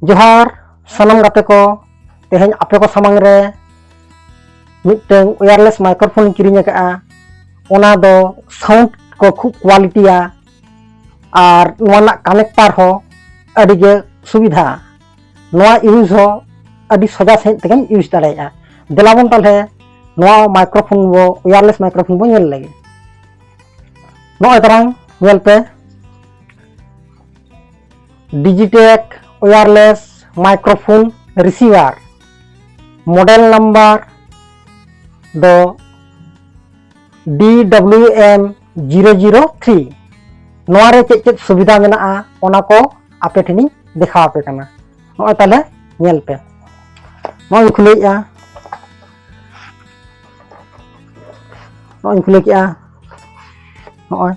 जोहार सानाम गाते को तेहें आपे को सामांग रे मिटeng वायरलेस माइक्रोफोन किरिंग का ओना दो साउंड को खूब क्वालिटीया और नोना कनेक्टर हो अड़ी गे सुविधा नोआ यूज हो अड़ी सजा सहित तेगेम यूज दाड़ेया देलाबन ताले नोआ माइक्रोफोन वो वायरलेस माइक्रोफोन बो नेल लगे नोय तरंग नेल पे Digitek wireless microphone receiver model number दो DWM003 नोआ रे चेक सुविधा मेना ओना को आपे ठेनी दिखा पे कना नोय ताले नेल पे नोय खुलेया नोय खुले किया नोय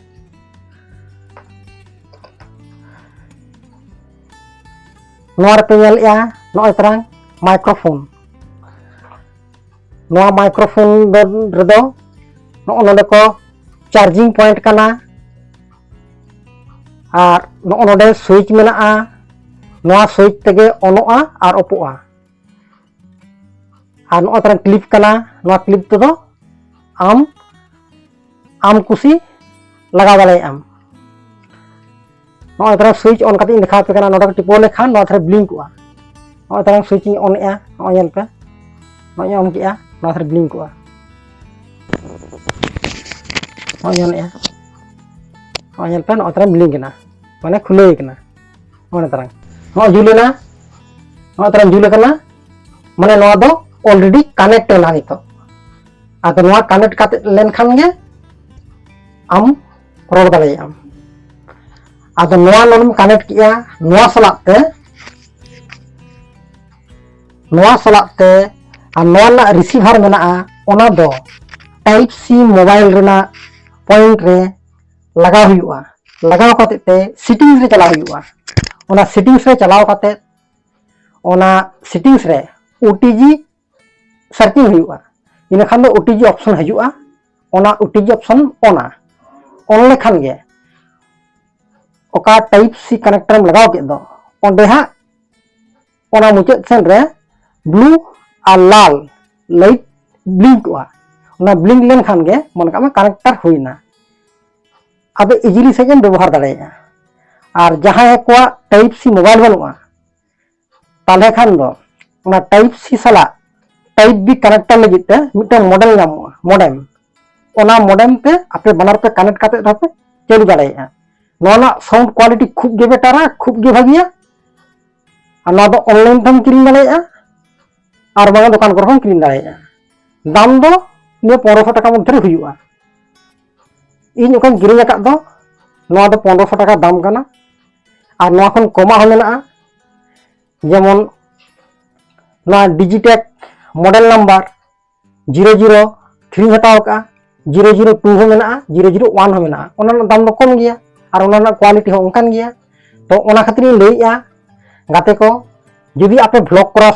नोआ पे नेलया नोय तरंग माइक्रोफोन नोआ माइक्रोफोन रेदो नोडे को चार्जिंग पॉइंट कना और नोडे स्विच मेना नोआ स्विच तेगे ऑनोआ और ऑफोआ और नोआ तरंग क्लिप कना नोआ क्लिप तो आम कुसी लगा दाले आम नोआ तरंग स्विच ऑन करते दिखा पे कना नोडे टिपो लेखान नोआ तरह ब्लिंक हुआ नोआ तरंग स्विच ऑन एआ नोआ नेल पे नोआ ऑन किया नोआ तरह ब्लिंक हुआ नोआ नेल नोआ नेल पे नोआ तरह ब्लिंक ना माने खुले कना नोआ तरंग नोआ जुलेना नोआ तरंग जुले कना माने नोआ दो ऑलरेडी कनेक्ट ना नितो आदो नोआ कनेक्ट काते लेन खान गे आम रोड दाले आम आदो नोआ नोम कनेक्ट किया नोआ सलाते और नोआ ना रिसीवर मेना ओना दो टाइप सी मोबाइल रेना पॉइंट रे लगा हुआ लगाव काते ते सेटिंग्स रे चला हुआ ओना सेटिंग्स रे चलाव काते ओना सेटिंग्स रे ओटीजी सर्चिंग हुआ इन खान दो ओटीजी ऑप्शन हजुआ ओना ओटीजी ऑप्शन ऑन लेखान गे ओका टाइप सी कनेक्टर में लगाव के दो ओंडे हा ओना मुचाद सेन रे ब्लू और लाल लाइट ब्लिंक हुआ ओना ब्लिंक लेन खान गे मन का कनेक्टर हुईना अब इजिली से व्यवहार दाड़ेया और जहां को टाइप सी मोबाइल बनुआ ताले खान दो ओना टाइप सी साला टाइप बी कनेक्टर लगी ते मिटन मॉडल नामुआ मॉडेम ओना मॉडेम पे आपे बनार पे कनेक्ट करते रहते चलू दाड़ेया नोना साउंड क्वालिटी खूब गे बेटारा खूब गे भागिया और ना दो ऑनलाइन तम किरिंग दाड़ेया और बांगा दुकान को किरिंग दाड़ेया दाम दो ने 1500 टाका मध्य हुआ इन ओकन किरिंग आकाद दो नोआ दो 1500 टाका दाम कना और नोआ खन कमा हो मेना जेमन नोआ डिजिटेक मॉडल नंबर 003 हटाव का 002 हो मेना 001 हो मेना ओना दाम दो कम गया और ओना क्वालिटी हो उनकान गया तो ओना खातिर लैया गाते को जुदी आपे ब्लॉग करा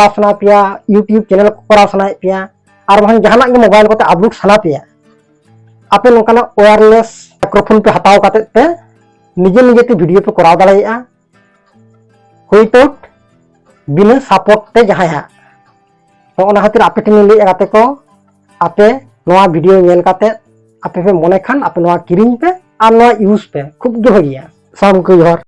सनाय पिया यूट्यूब चैनल करा सनाय पिया और वहां जहाना के मोबाइल को अपलोड सना पिया आपे नोकाना वायरलेस माइक्रोफोन पे हटाव काते पे निजे निजे ते वीडियो पे कराव दाड़ेया होय तो बिना सपोर्ट ते जहाया तो ओना खातिर आपे टेन लैया गाते को आपे नोआ वीडियो नेल काते आपे पे मने खान आपे नोआ किरिंग पे और नोआ यूज पे खूब गे भागिया साम को जोहार।